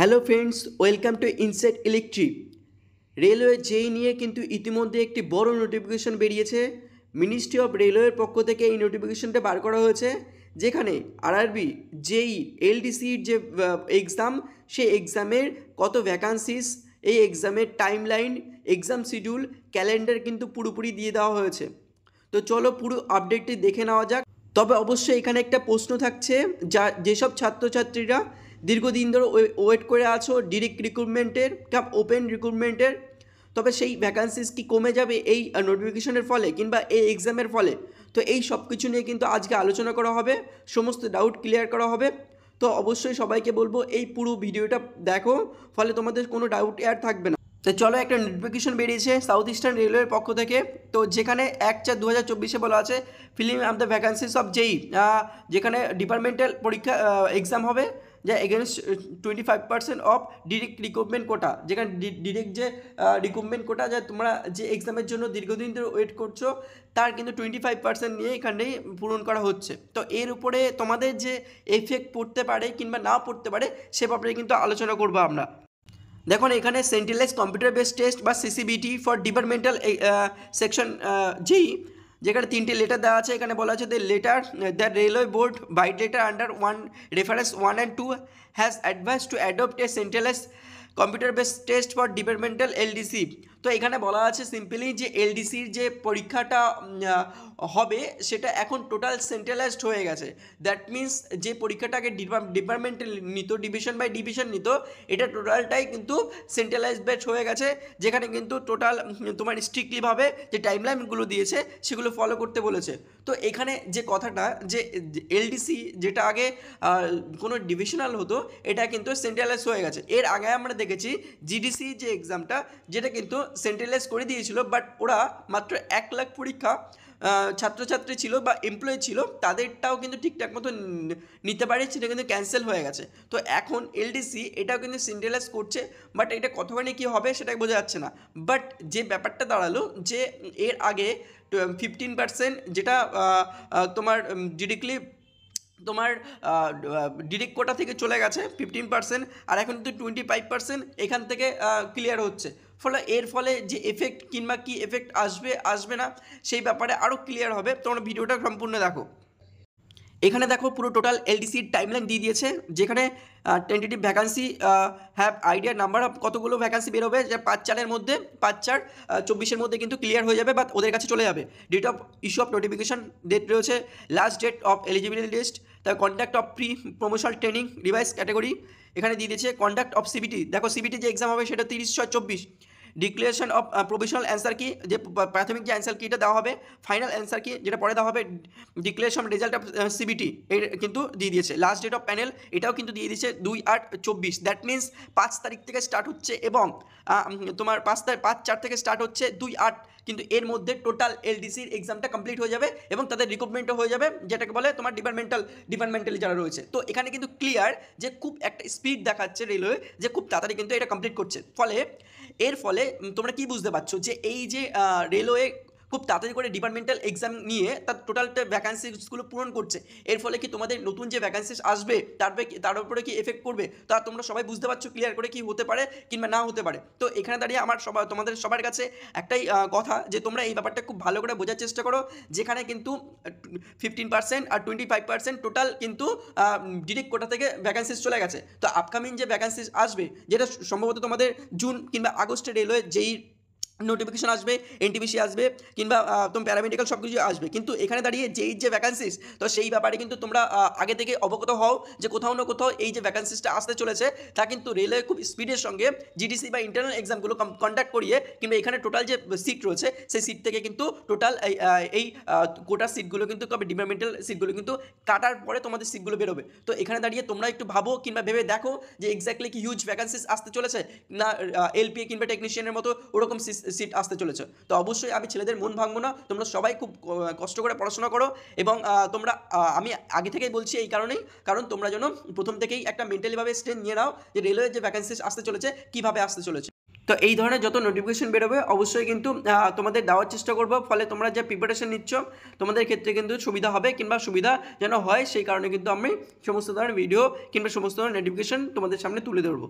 Hello friends, welcome to insight electric. Railway যেই নিয়ে কিন্তু ইতিমধ্যে একটি বড় নোটিফিকেশন বেরিয়েছে। মিনিস্ট্রি অফ রেলওয়ের পক্ষ থেকে এই নোটিফিকেশনটা বার করা হয়েছে, যেখানে আরআরবি, জেই, এলডিসির যে এক্সাম, সেই এক্সামের কত ভ্যাকান্সিস, এই এক্সামের টাইমলাইন, এক্সাম শিডিউল, ক্যালেন্ডার কিন্তু পুরোপুরি দিয়ে দেওয়া হয়েছে। তো চলো পুরো আপডেটটি দেখে নেওয়া যাক। তবে অবশ্যই এখানে একটা প্রশ্ন থাকছে, যেসব ছাত্রছাত্রীরা দীর্ঘদিন ধরে ওয়েট করে আছো ডিরেক্ট রিক্রুটমেন্টের কাপ ওপেন রিক্রুটমেন্টের, তবে সেই ভ্যাকান্সিস কি কমে যাবে এই নোটিফিকেশনের ফলে কিংবা এই এক্সামের ফলে? তো এই সব কিছু নিয়ে কিন্তু আজকে আলোচনা করা হবে, সমস্ত ডাউট ক্লিয়ার করা হবে। তো অবশ্যই সবাইকে বলবো এই পুরো ভিডিওটা দেখো, ফলে তোমাদের কোনো ডাউট আর থাকবে না। তো চলো, একটা নোটিফিকেশন বেরিয়েছে সাউথ ইস্টার্ন রেলওয়ের পক্ষ থেকে, তো যেখানে 1/4/2024 বলা আছে filling up the vacancies of JE, যেখানে ডিপার্টমেন্টাল পরীক্ষা এক্সাম হবে, যা against 25% of direct recruitment quota, যেখানে ডিরেক্ট যে রিক্রুটমেন্ট কোটা, যা তোমরা যে এক্সামের জন্য দীর্ঘদিন ধরে ওয়েট করছো, তার কিন্তু 25% নিয়ে এখানেই পূরণ করা হচ্ছে। তো এর উপরে তোমাদের যে এফেক্ট পড়তে পারে কিংবা না পড়তে পারে সে ব্যাপারে কিন্তু আলোচনা করবো আমরা। দেখুন, এখানে সেন্ট্রালাইজ কম্পিউটার বেস টেস্ট বা সিসিবিটি ফর ডিপার্টমেন্টাল সেকশন যেই, যেখানে 3টে লেটার দেওয়া আছে। এখানে বলা আছে the railway board vide letter under 1 and 2 has advice to adopt a centralise computer base test for departmental LDC. তো এখানে বলা আছে সিম্পলি যে এলডিসির যে পরীক্ষাটা হবে সেটা এখন টোটাল সেন্ট্রালাইজড হয়ে গেছে। দ্যাট মিন্স যে পরীক্ষাটাকে ডিপার্টমেন্টাল নিত, ডিভিশন বাই ডিভিশন নিত, এটা টোটালটাই কিন্তু সেন্ট্রালাইজড ব্যাচ হয়ে গেছে, যেখানে কিন্তু টোটাল তোমার স্ট্রিক্টলিভাবে যে টাইমলাইনগুলো দিয়েছে সেগুলো ফলো করতে বলেছে। তো এখানে যে কথাটা, যে এলডিসি যেটা আগে কোনো ডিভিশনাল হতো, এটা কিন্তু সেন্ট্রালাইজ হয়ে গেছে। এর আগে আমরা দেখেছি জিডিসি যে এক্সামটা, যেটা কিন্তু সেন্ট্রালাইজ করে দিয়েছিল, বাট ওরা মাত্র 1 লাখ পরীক্ষা ছাত্রছাত্রী ছিল বা এমপ্লয়ি ছিল, তাদেরটাও কিন্তু ঠিকঠাক মতো নিতে পারে, সেটা কিন্তু ক্যান্সেল হয়ে গেছে। তো এখন এলডিসি এটাও কিন্তু সেন্ট্রালাইজ করছে, বাট এটা কতখানি কী হবে সেটা বোঝা যাচ্ছে না। বাট যে ব্যাপারটা দাঁড়ালো, যে এর আগে 15% যেটা তোমার ডিরেক্টলি তোমার ডিরেক্ট কোটা থেকে চলে গেছে 15%, আর এখন কিন্তু 25% এখান থেকে ক্লিয়ার হচ্ছে। ফলে এর ফলে যে এফেক্ট কিংবা কী এফেক্ট আসবে না সেই ব্যাপারে আরও ক্লিয়ার হবে। তোমরা ভিডিওটা সম্পূর্ণ দেখো। এখানে দেখো পুরো টোটাল এলডিসির টাইমলাইন দিয়ে দিয়েছে, যেখানে tentative vacancy have idea number of কতগুলো ভ্যাকান্সি বেরোবে, যে 5/4-এর মধ্যে 5/4/24 মধ্যে কিন্তু ক্লিয়ার হয়ে যাবে বা ওদের কাছে চলে যাবে। Date of issue of notification date রয়েছে, last date of eligibility list, তার conduct of pre promotional training revise category, এখানে দিয়ে দিয়েছে কন্ডাক্ট অফ সিবিটি। দেখো সিবিটি যে এক্সাম হবে সেটা 30/6/24। ডিক্লারেশন অফ প্রভিশনাল অ্যান্সার কি, যে প্রাথমিক যে অ্যান্সার কিটা দেওয়া হবে, ফাইনাল অ্যান্সার কি যেটা পরে দেওয়া হবে, ডিক্লারেশন রেজাল্ট অফ সিবিটি এর কিন্তু দিয়ে দিয়েছে। লাস্ট ডেট অফ প্যানেল এটাও কিন্তু দিয়ে দিয়েছে 2/8/24। দ্যাট মিন্স 5 তারিখ থেকে স্টার্ট হচ্ছে, এবং তোমার 5/4 থেকে স্টার্ট হচ্ছে 2/8, কিন্তু এর মধ্যে টোটাল এলডিসির এক্সামটা কমপ্লিট হয়ে যাবে এবং তাদের রিক্রুটমেন্টও হয়ে যাবে, যেটাকে বলে তোমার ডিপার্টমেন্টালি যারা রয়েছে। তো এখানে কিন্তু ক্লিয়ার যে খুব একটা স্পিড দেখাচ্ছে রেলওয়ে, যে খুব তাড়াতাড়ি কিন্তু এটা কমপ্লিট করছে। এর ফলে তোমরা কি বুঝতে পারছো, যে এই যে রেলওয়ে খুব তাড়াতাড়ি করে ডিপার্টমেন্টাল এক্সাম নিয়ে তার টোটালটা ভ্যাকান্সিসগুলো পূরণ করছে। এর ফলে কি তোমাদের নতুন যে ভ্যাকান্সিস আসবে তার উপরে কি এফেক্ট পড়বে, তা তোমরা সবাই বুঝতে পারছো ক্লিয়ার করে কি হতে পারে কিংবা না হতে পারে। তো এখানে দাঁড়িয়ে আমার তোমাদের সবার কাছে একটাই কথা, যে তোমরা এই ব্যাপারটা খুব ভালো করে বোঝার চেষ্টা করো, যেখানে কিন্তু 15% আর 25% টোটাল কিন্তু ডিরেক্ট কোটা থেকে ভ্যাকান্সিস চলে গেছে। তো আপকামিং যে ভ্যাকান্সিস আসবে, যেটা সম্ভবত তোমাদের জুন কিংবা আগস্টে রেলওয়ে যেই নোটিফিকেশন আসবে, এনটিপিসি আসবে, কিংবা তোমার প্যারামেডিক্যাল সব কিছু আসবে, কিন্তু এখানে দাঁড়িয়ে যেই যে ভ্যাকান্সিস, তো সেই ব্যাপারে কিন্তু তোমরা আগে থেকে অবগত হও, যে কোথাও না কোথাও এই যে ভ্যাকান্সিসটা আসতে চলেছে, তা কিন্তু রেলওয়ে খুব স্পিডের সঙ্গে জিডিসি বা ইন্টারনাল এক্সামগুলো কন্ডাক্ট করিয়ে, কিংবা এখানে টোটাল যে সিট রয়েছে সেই সিট থেকে কিন্তু টোটাল এই কোটার সিটগুলো কিন্তু ডিপার্টমেন্টাল সিটগুলো কিন্তু কাটার পরে তোমাদের সিটগুলো বেরোবে। তো এখানে দাঁড়িয়ে তোমরা একটু ভাবো কিংবা ভেবে দেখো, যে এক্স্যাক্টলি কি হিউজ ভ্যাকান্সিস আসতে চলেছে না, এলপিএ কিংবা টেকনিশিয়ানের মতো ওরকম সিট আসতে চলেছে। তো অবশ্যই আমি ছেলেদের মন ভাঙবো না, তোমরা সবাই খুব কষ্ট করে পড়াশোনা করো, এবং তোমরা আমি আগে থেকেই বলছি এই কারণেই, কারণ তোমরা যেন প্রথম থেকেই একটা মেন্টালিভাবে স্ট্রেন নিয়ে নাও, যে রেলওয়ের যে ভ্যাকান্সিস আসতে চলেছে কীভাবে আসতে চলেছে। তো এই ধরনের যত নোটিফিকেশন বেরোবে অবশ্যই কিন্তু তোমাদের দেওয়ার চেষ্টা করবো, ফলে তোমরা যে প্রিপারেশন নিচ্ছ তোমাদের ক্ষেত্রে কিন্তু সুবিধা হবে, কিংবা সুবিধা যেন হয় সেই কারণে কিন্তু আমি সমস্ত ধরনের ভিডিও কিংবা সমস্ত ধরনের নোটিফিকেশন তোমাদের সামনে তুলে ধরবো।